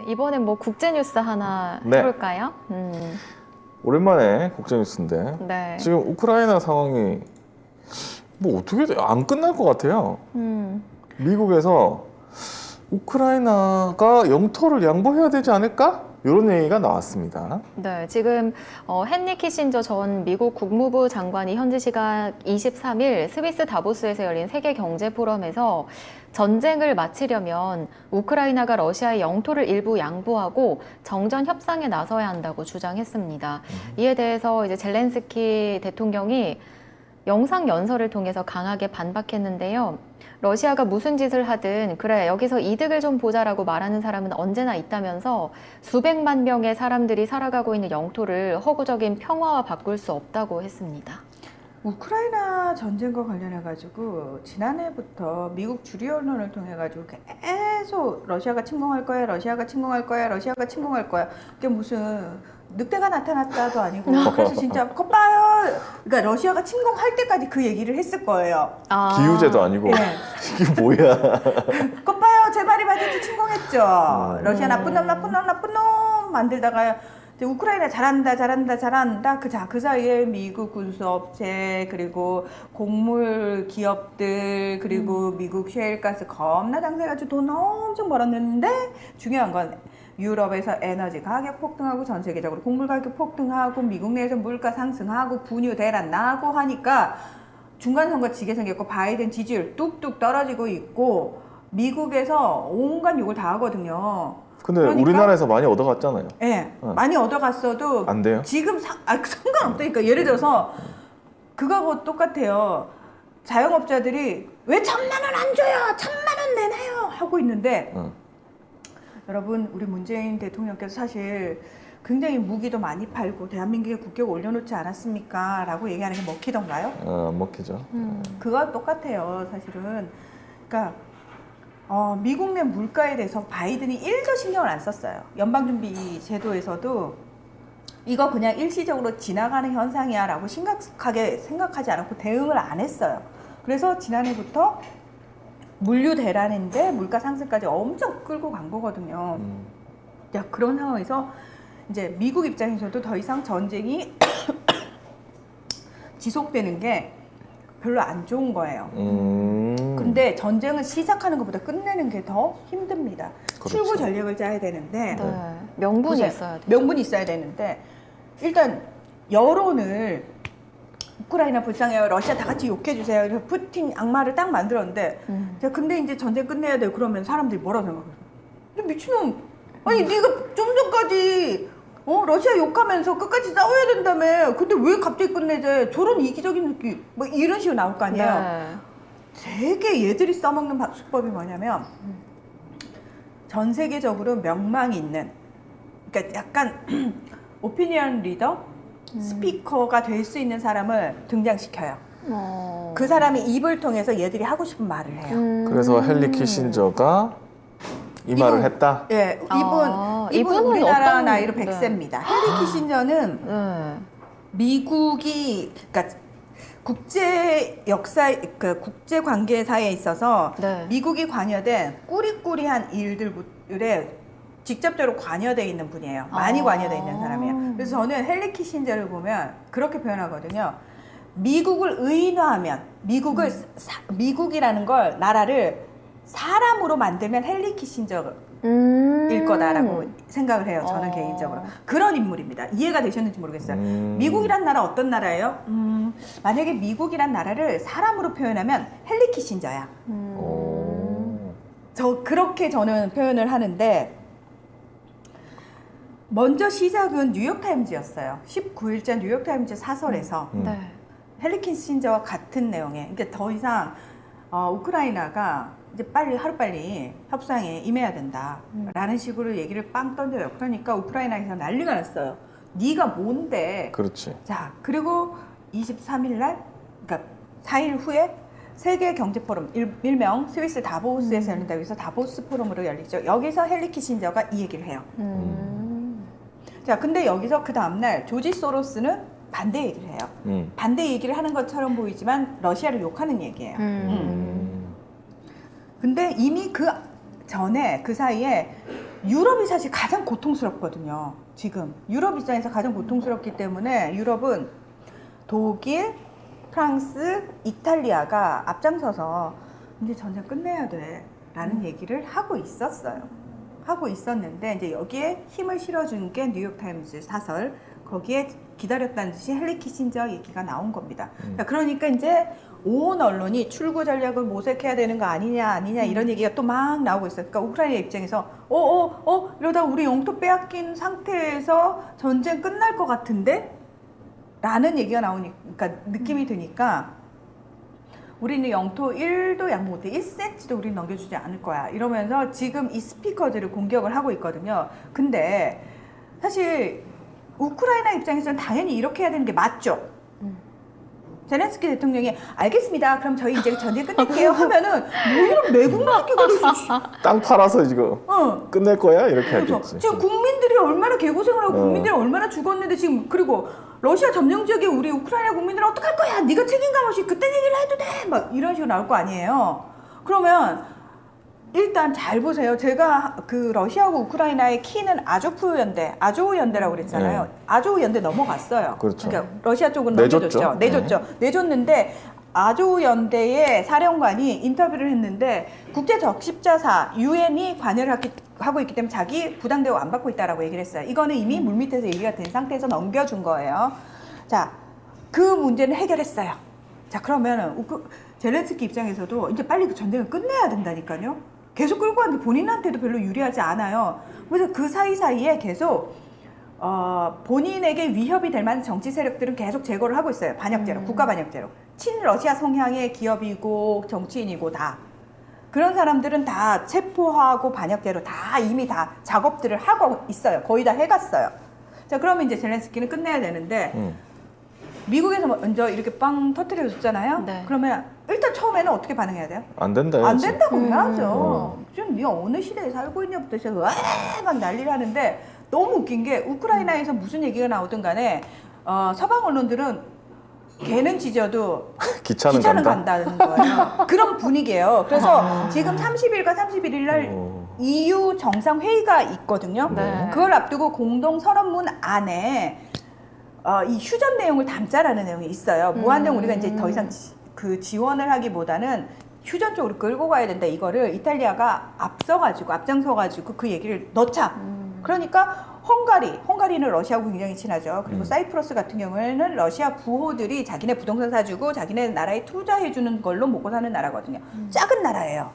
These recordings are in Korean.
이번엔 뭐 국제뉴스 하나 네. 해볼까요? 오랜만에 국제뉴스인데 네. 지금 우크라이나 상황이 뭐 어떻게 안 끝날 것 같아요. 미국에서 우크라이나가 영토를 양보해야 되지 않을까? 이런 얘기가 나왔습니다. 네, 지금 헨리 키신저 전 미국 국무부 장관이 현지 시각 23일 스위스 다보스에서 열린 세계 경제 포럼에서 전쟁을 마치려면 우크라이나가 러시아의 영토를 일부 양보하고 정전 협상에 나서야 한다고 주장했습니다. 이에 대해서 이제 젤렌스키 대통령이 영상 연설을 통해서 강하게 반박했는데요. 러시아가 무슨 짓을 하든 그래 여기서 이득을 좀 보자라고 말하는 사람은 언제나 있다면서 수백만 명의 사람들이 살아가고 있는 영토를 허구적인 평화와 바꿀 수 없다고 했습니다. 우크라이나 전쟁과 관련해가지고 지난해부터 미국 주류 언론을 통해가지고 계속 러시아가 침공할 거야, 러시아가 침공할 거야, 러시아가 침공할 거야. 그게 무슨 늑대가 나타났다도 아니고 그래서 진짜 거 봐요. 그러니까 러시아가 침공할 때까지 그 얘기를 했을 거예요. 기우제도 아니고 네. 이게 뭐야? 거 봐요. 제 말이 맞았지 침공했죠. 러시아 나쁜 놈, 나쁜 놈, 나쁜 놈 만들다가 우크라이나 잘한다, 잘한다, 잘한다. 그 사이에 미국 군수업체 그리고 곡물 기업들 그리고 미국 셰일가스 겁나 장사해가지고 돈 엄청 벌었는데 중요한 건 유럽에서 에너지 가격 폭등하고 전 세계적으로 곡물 가격 폭등하고 미국 내에서 물가 상승하고 분유 대란 나고 하니까 중간 선거 지게 생겼고 바이든 지지율 뚝뚝 떨어지고 있고 미국에서 온갖 욕을 다 하거든요. 근데 그러니까? 우리나라에서 많이 얻어갔잖아요. 네, 많이 얻어갔어도 안 돼요? 지금 상관없다니까. 예를 들어서 그거하고 똑같아요. 자영업자들이 왜 1,000만 원 안 줘요? 1,000만 원 내놔요 하고 있는데 여러분 우리 문재인 대통령께서 사실 굉장히 무기도 많이 팔고 대한민국에 국격 올려놓지 않았습니까? 라고 얘기하는 게 먹히던가요? 먹히죠. 그거 똑같아요 사실은. 그러니까 미국 내 물가에 대해서 바이든이 1도 신경을 안 썼어요. 연방준비 제도에서도 이거 그냥 일시적으로 지나가는 현상이야 라고 심각하게 생각하지 않고 대응을 안 했어요. 그래서 지난해부터 물류 대란인데 물가 상승까지 엄청 끌고 간 거거든요. 야, 그런 상황에서 이제 미국 입장에서도 더 이상 전쟁이 지속되는 게 별로 안 좋은 거예요. 근데 전쟁은 시작하는 것보다 끝내는 게 더 힘듭니다. 그렇죠. 출구 전략을 짜야 되는데 네. 명분이 보세요. 있어야 돼요. 명분이 있어야 되는데 일단 여론을 우크라이나 불쌍해요. 러시아 다 같이 욕해주세요. 그래서 푸틴 악마를 딱 만들었는데 자, 근데 이제 전쟁 끝내야 돼요. 그러면 사람들이 뭐라고 생각해요? 미친놈! 아니 네가 좀 전까지 러시아 욕하면서 끝까지 싸워야 된다며. 근데 왜 갑자기 끝내재? 저런 이기적인 느낌. 뭐 이런 식으로 나올 거 아니에요. 네. 되게 얘들이 써먹는 수법이 뭐냐면 전 세계적으로 명망이 있는, 그러니까 약간 오피니언 리더, 스피커가 될 수 있는 사람을 등장시켜요. 그 사람이 입을 통해서 얘들이 하고 싶은 말을 해요. 그래서 헨리 키신저가 이 말을 했다? 예, 이분 이분은 우리나라 어떤- 나이로 네. 100세입니다. 헨리 키신저는 네. 미국이, 그러니까 국제 역사, 그 국제 관계사에 있어서 네. 미국이 관여된 꾸리꾸리한 일들에 직접적으로 관여되어 있는 분이에요. 많이 관여되어 있는 사람이에요. 그래서 저는 헨리 키신저를 보면 그렇게 표현하거든요. 미국을 의인화하면, 미국이라는 걸, 나라를 사람으로 만들면 헨리 키신저일 거다라고 생각을 해요. 저는 개인적으로. 그런 인물입니다. 이해가 되셨는지 모르겠어요. 미국이란 나라 어떤 나라예요? 만약에 미국이란 나라를 사람으로 표현하면 헨리 키신저야. 그렇게 저는 표현을 하는데, 먼저 시작은 뉴욕타임즈였어요. 19일자 뉴욕타임즈 사설에서 네. 헨리 키신저와 같은 내용의, 그러니까 더 이상 우크라이나가 이제 하루빨리 협상에 임해야 된다라는 식으로 얘기를 빵 던져요. 그러니까 우크라이나에서 난리가 났어요. 네가 뭔데? 그렇지. 자, 그리고 23일 날, 그러니까 4일 후에 세계 경제 포럼, 일명 스위스 다보스에서 열린다고 해서 다보스 포럼으로 열리죠. 여기서 헨리 키신저가 이 얘기를 해요. 자, 근데 여기서 그 다음날 조지 소로스는 반대 얘기를 해요. 반대 얘기를 하는 것처럼 보이지만 러시아를 욕하는 얘기예요. 근데 이미 그 전에, 그 사이에 유럽이 사실 가장 고통스럽거든요. 지금 유럽 입장에서 가장 고통스럽기 때문에 유럽은 독일, 프랑스, 이탈리아가 앞장서서 이제 전쟁 끝내야 돼라는 얘기를 하고 있었어요. 하고 있었는데 이제 여기에 힘을 실어준 게 뉴욕타임즈 사설, 거기에 기다렸다는 듯이 헨리 키신저 얘기가 나온 겁니다. 그러니까 이제 온 언론이 출구 전략을 모색해야 되는 거 아니냐 이런 얘기가 또 막 나오고 있어요. 그러니까 우크라이나 입장에서 이러다 우리 영토 빼앗긴 상태에서 전쟁 끝날 것 같은데? 라는 얘기가 나오니까 느낌이 드니까 우리는 영토 1도 양보 못해 1cm도 우리는 넘겨주지 않을 거야 이러면서 지금 이 스피커들을 공격을 하고 있거든요. 근데 사실 우크라이나 입장에서는 당연히 이렇게 해야 되는 게 맞죠. 제렌스키 대통령이 알겠습니다. 그럼 저희 이제 전쟁 끝낼게요 하면은 뭐 이런 매국노 끼고 땅 팔아서 지금 끝낼 거야 이렇게 그렇죠. 하겠지. 지금 국민들이 얼마나 개고생을 하고 국민들이 얼마나 죽었는데 지금 그리고 러시아 점령 지역에 우리 우크라이나 국민들은 어떡할 거야? 네가 책임감 없이 그때 얘기를 해도 돼? 막 이런 식으로 나올 거 아니에요. 그러면 일단 잘 보세요. 제가 그 러시아하고 우크라이나의 키는 아조프 연대, 아조우 연대라고 그랬잖아요. 아조우 연대 넘어갔어요. 그렇죠. 그러니까 러시아 쪽은 내줬죠. 넘겨줬죠. 내줬죠. 내줬는데 아조우 연대의 사령관이 인터뷰를 했는데 국제 적십자사 유엔이 관여를 하고 있기 때문에 자기 부당 대우 안 받고 있다라고 얘기를 했어요. 이거는 이미 물밑에서 얘기가 된 상태에서 넘겨준 거예요. 자, 그 문제는 해결했어요. 자, 그러면 젤렌스키 입장에서도 이제 빨리 그 전쟁을 끝내야 된다니까요. 계속 끌고 가는데 본인한테도 별로 유리하지 않아요. 그래서 그 사이사이에 계속 본인에게 위협이 될 만한 정치 세력들은 계속 제거를 하고 있어요. 반역죄로, 국가 반역죄로. 친러시아 성향의 기업이고 정치인이고 다. 그런 사람들은 다 체포하고 반역죄로 다 이미 다 작업들을 하고 있어요. 거의 다 해갔어요. 자, 그러면 이제 젤렌스키는 끝내야 되는데 미국에서 먼저 이렇게 빵 터뜨려 줬잖아요. 네. 그러면 일단 처음에는 어떻게 반응해야 돼요? 안 된다. 안 된다고 해야죠. 지금 네가 어느 시대에 살고 있냐부터 시작해서 막 난리를 하는데 너무 웃긴 게 우크라이나에서 무슨 얘기가 나오든 간에 서방 언론들은 개는 짖어도 기차는 간다는 거예요. 그런 분위기예요. 그래서 지금 30일과 31일 날 EU 정상회의가 있거든요. 네. 그걸 앞두고 공동 선언문 안에 이 휴전 내용을 담자라는 내용이 있어요. 무한정 우리가 이제 더 이상 그 지원을 하기보다는 휴전 쪽으로 끌고 가야 된다. 이거를 이탈리아가 앞장서가지고 그 얘기를 넣자. 그러니까 헝가리는 러시아하고 굉장히 친하죠. 그리고 사이프러스 같은 경우에는 러시아 부호들이 자기네 부동산 사주고 자기네 나라에 투자해주는 걸로 먹고 사는 나라거든요. 작은 나라예요.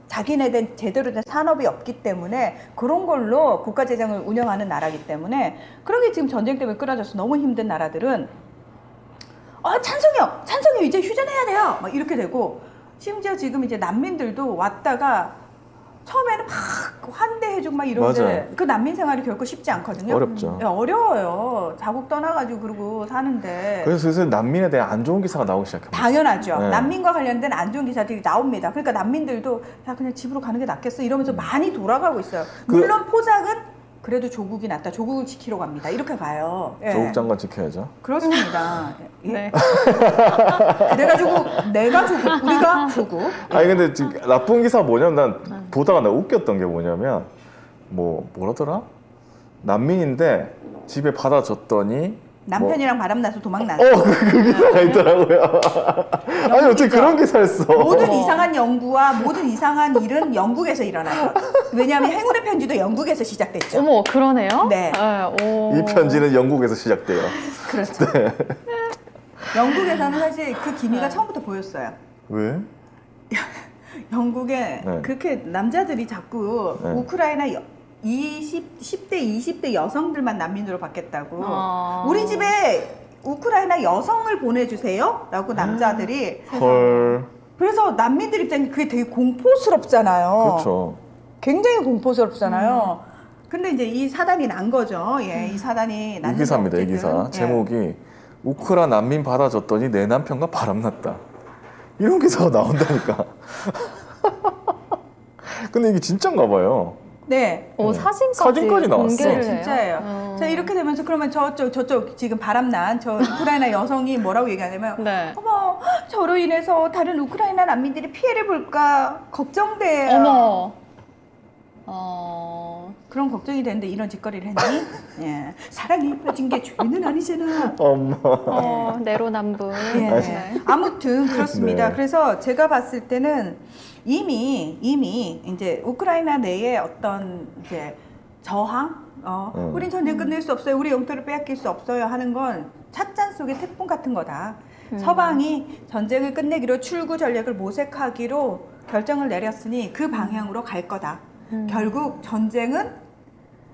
자기네들 제대로 된 산업이 없기 때문에 그런 걸로 국가 재정을 운영하는 나라이기 때문에 그러게 지금 전쟁 때문에 끌어져서 너무 힘든 나라들은 찬성이요 이제 휴전해야 돼요 막 이렇게 되고 심지어 지금 이제 난민들도 왔다가 처음에는 막 환대해주고 막 이러는데 맞아요. 그 난민 생활이 결코 쉽지 않거든요. 어렵죠. 네, 어려워요. 자국 떠나가지고 그러고 사는데. 그래서 슬슬 난민에 대한 안 좋은 기사가 나오기 시작합니다. 당연하죠. 네. 난민과 관련된 안 좋은 기사들이 나옵니다. 그러니까 난민들도 야 그냥 집으로 가는 게 낫겠어 이러면서 많이 돌아가고 있어요. 물론 포장은 그래도 조국이 낫다. 조국을 지키러 갑니다. 이렇게 가요. 예. 조국 장관 지켜야죠. 그렇습니다. 예. 네. 내가 조국, 우리가 조국. 아니 근데 지금 나쁜 기사가 뭐냐면 난 보다가 나 웃겼던 게 뭐냐면 뭐라더라? 난민인데 집에 받아줬더니 남편이랑 바람나서 도망난. 그 기사가 있더라고요. 아니 어떻게 그런 기사를 써? 모든 이상한 연구와 모든 이상한 일은 영국에서 일어나요. 왜냐하면 행운의 편지도 영국에서 시작됐죠. 어머, 그러네요. 네. 오. 이 편지는 영국에서 시작돼요. 그렇죠. 영국에서는 사실 그 기미가 처음부터 보였어요. 왜? 영국에 네. 그렇게 남자들이 자꾸 네. 우크라이나 10대, 20대 여성들만 난민으로 받겠다고. 아. 우리 집에 우크라이나 여성을 보내주세요. 라고 남자들이. 헐. 그래서 난민들 입장에 그게 되게 공포스럽잖아요. 그렇죠. 굉장히 공포스럽잖아요. 근데 이제 이 사단이 난 거죠. 예, 이 사단이 난 이 기사입니다. 이 어쨌든. 기사 예. 제목이 우크라 난민 받아줬더니 내 남편과 바람났다. 이런 기사가 나온다니까. 근데 이게 진짠가 봐요. 네. 사진까지 나왔어. 공개를 해요? 진짜예요. 자, 이렇게 되면서 그러면 저쪽 지금 바람난 저 우크라이나 여성이 뭐라고 얘기하냐면 네. 어머, 저로 인해서 다른 우크라이나 난민들이 피해를 볼까 걱정돼요. 어머. 그런 걱정이 되는데 이런 짓거리를 했니? 예. 사랑에 빠진 게 죄는 아니잖아. 엄마. 내로남불. 예. 네. 아무튼 그렇습니다. 네. 그래서 제가 봤을 때는 이미 이제 우크라이나 내에 어떤 이제 저항, 우린 전쟁 끝낼 수 없어요, 우리 영토를 빼앗길 수 없어요 하는 건 찻잔 속의 태풍 같은 거다. 서방이 전쟁을 끝내기로 출구 전략을 모색하기로 결정을 내렸으니 그 방향으로 갈 거다. 결국 전쟁은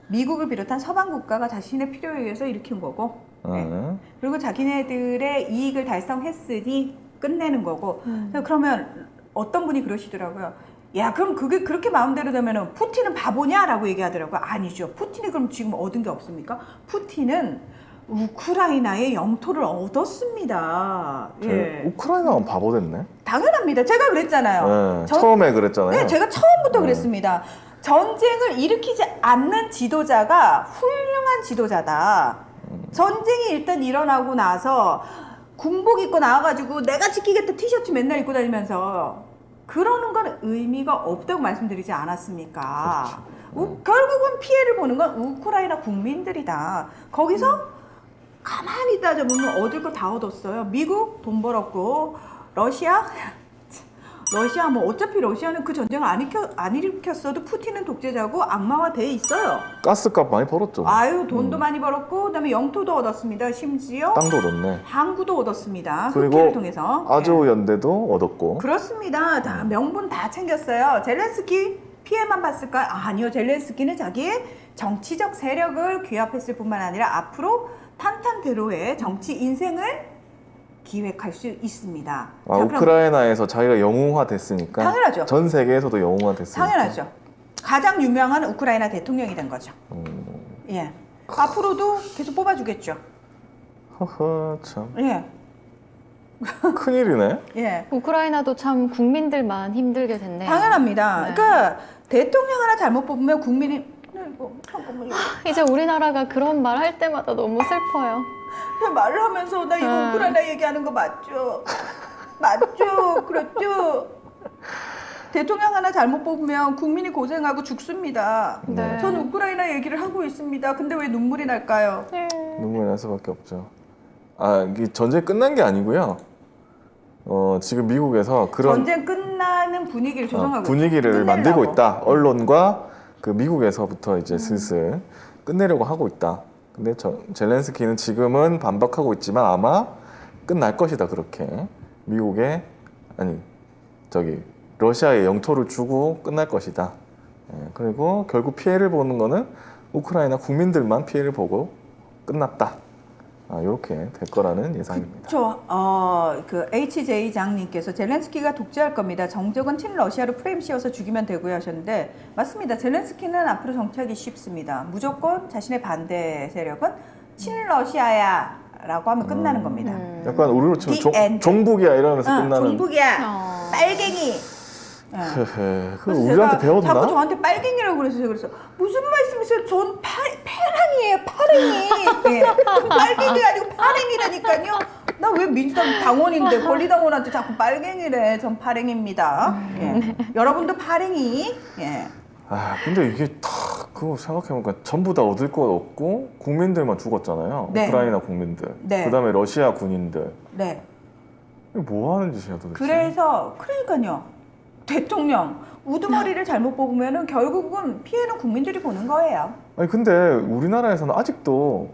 미국을 비롯한 서방 국가가 자신의 필요에 의해서 일으킨 거고, 네. 그리고 자기네들의 이익을 달성했으니 끝내는 거고. 그러면 어떤 분이 그러시더라고요. 야, 그럼 그게 그렇게 마음대로 되면은 푸틴은 바보냐라고 얘기하더라고요. 아니죠. 푸틴이 그럼 지금 얻은 게 없습니까? 푸틴은 우크라이나의 영토를 얻었습니다. 예. 우크라이나가 바보 됐네. 당연합니다. 제가 그랬잖아요. 네, 처음에 그랬잖아요. 네, 제가 처음부터 그랬습니다. 전쟁을 일으키지 않는 지도자가 훌륭한 지도자다. 전쟁이 일단 일어나고 나서 군복 입고 나와가지고 내가 지키겠다 티셔츠 맨날 입고 다니면서 그러는 건 의미가 없다고 말씀드리지 않았습니까? 결국은 피해를 보는 건 우크라이나 국민들이다. 거기서 가만히 따져보면 얻을 거 다 얻었어요. 미국 돈 벌었고, 러시아 뭐 어차피 러시아는 그 전쟁을 안 일으켰어도 푸틴은 독재자고 악마화돼 있어요. 가스값 많이 벌었죠. 아유, 돈도 많이 벌었고, 그다음에 영토도 얻었습니다. 심지어 땅도 얻었네. 항구도 얻었습니다. 그리고 흑해를 통해서. 아조 예. 연대도 얻었고. 그렇습니다. 다 명분 다 챙겼어요. 젤렌스키 피해만 봤을까요? 아니요. 젤렌스키는 자기의 정치적 세력을 규합했을 뿐만 아니라 앞으로 탄탄대로의 정치 인생을 기획할 수 있습니다. 아, 자, 그럼 우크라이나에서 자기가 영웅화 됐으니까. 당연하죠. 전 세계에서도 영웅화 됐으니까. 당연하죠. 가장 유명한 우크라이나 대통령이 된 거죠. 예. 앞으로도 계속 뽑아주겠죠. 허허, 참. 예. 큰일이네. 예. 우크라이나도 참 국민들만 힘들게 됐네요. 당연합니다. 네. 그러니까 대통령 하나 잘못 뽑으면 국민이 잠깐만요. 이제 우리나라가 그런 말 할 때마다 너무 슬퍼요. 그냥 말을 하면서 나 이거 우크라이나 얘기하는 거 맞죠? 맞죠? 그렇죠? 대통령 하나 잘못 뽑으면 국민이 고생하고 죽습니다. 네. 전 우크라이나 얘기를 하고 있습니다. 근데 왜 눈물이 날까요? 눈물이 날 수밖에 없죠. 아, 이게 전쟁 끝난 게 아니고요. 지금 미국에서 그런 전쟁 끝나는 분위기를 조성하고 분위기를 있죠. 만들고 끝내려고. 있다. 언론과 그 미국에서부터 이제 슬슬 끝내려고 하고 있다. 근데 젤렌스키는 지금은 반박하고 있지만 아마 끝날 것이다. 그렇게 미국의 러시아의 영토를 주고 끝날 것이다. 예, 그리고 결국 피해를 보는 거는 우크라이나 국민들만 피해를 보고 끝났다. 이렇게 될 거라는 예상입니다. 그 HJ 장님께서 젤렌스키가 독재할 겁니다. 정적은 친러시아로 프레임 씌워서 죽이면 되고요 하셨는데 맞습니다. 젤렌스키는 앞으로 정치하기 쉽습니다. 무조건 자신의 반대 세력은 친러시아야라고 하면 끝나는 겁니다. 약간 우리로 The 치면 end. 종북이야 이러면서 끝나는. 종북이야. 빨갱이. 그거 그래서 우리한테 제가 배웠나? 자꾸 저한테 빨갱이라고 그래서 무슨 말씀이세요? 전 파랭이에요, 파랭이. 예. 전 빨갱이 아니고 파랭이라니까요. 나 왜 민주당 당원인데 권리당원한테 자꾸 빨갱이래. 전 파랭입니다. 예. 여러분도 파랭이. 예. 근데 이게 다 그거 생각해보니까 전부 다 얻을 거 없고 국민들만 죽었잖아요. 네. 우크라이나 국민들. 네. 그다음에 러시아 군인들. 네. 이게 뭐 하는 짓이야 도대체? 그러니까요. 대통령 우두머리를 잘못 뽑으면은 결국은 피해는 국민들이 보는 거예요. 아니 근데 우리나라에서는 아직도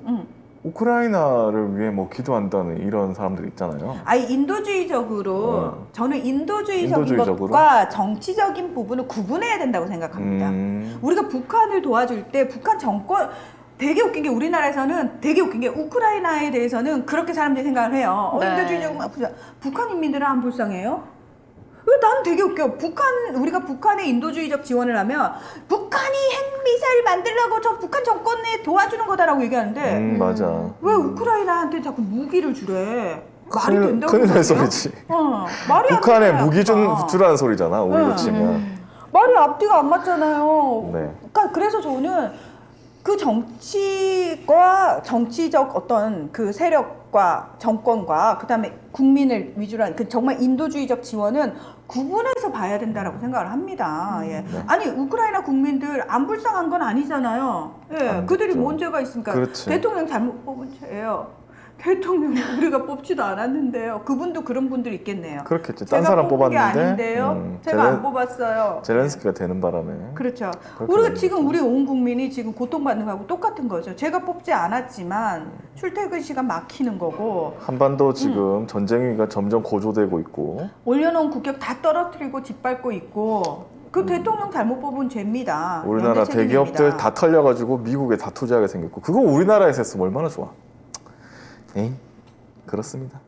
우크라이나를 위해 뭐 기도한다는 이런 사람들 있잖아요. 인도주의적으로 저는 인도주의적인 인도주의적으로? 것과 정치적인 부분을 구분해야 된다고 생각합니다. 우리가 북한을 도와줄 때 북한 정권 되게 웃긴 게 우리나라에서는 되게 웃긴 게 우크라이나에 대해서는 그렇게 사람들이 생각을 해요. 네. 인도주의적으로 막 북한 인민들은 안 불쌍해요? 난 되게 웃겨. 우리가 북한에 인도주의적 지원을 하면 북한이 핵미사일 만들려고 저 북한 정권에 도와주는 거다라고 얘기하는데 맞아. 왜 우크라이나한테 자꾸 무기를 주래? 말이 된다고 큰일 날 생각해요? 소리지. 말이 안 북한에 되잖아요, 무기 그러니까. 주라는 소리잖아. 우리로 네. 치면. 말이 앞뒤가 안 맞잖아요. 네. 그래서 저는 그 정치과 정치적 어떤 그 세력과 정권과 그다음에 국민을 위주로 한 그 정말 인도주의적 지원은 구분해서 봐야 된다라고 생각을 합니다. 예. 네. 아니 우크라이나 국민들 안 불쌍한 건 아니잖아요. 예. 안 그들이 그렇죠. 문제가 있으니까 그렇지. 대통령 잘못 뽑은 죄예요. 대통령 우리가 뽑지도 않았는데요. 그분도 그런 분들 있겠네요. 그렇겠지. 딴 제가 사람 뽑은 게 뽑았는데 아닌데요. 제가 안 뽑았어요. 젤렌스키가 되는 바람에 그렇죠. 그렇게 우리가 되는 지금 거죠. 우리 온 국민이 지금 고통받는 거하고 똑같은 거죠. 제가 뽑지 않았지만 출퇴근 시간 막히는 거고 한반도 지금 전쟁 위기가 점점 고조되고 있고 올려놓은 국격 다 떨어뜨리고 짓밟고 있고 그 대통령 잘못 뽑은 죄입니다. 우리나라 연대 책임입니다. 대기업들 다 털려가지고 미국에 다 투자하게 생겼고 그거 우리나라에서 했으면 얼마나 좋아. 에이, 그렇습니다.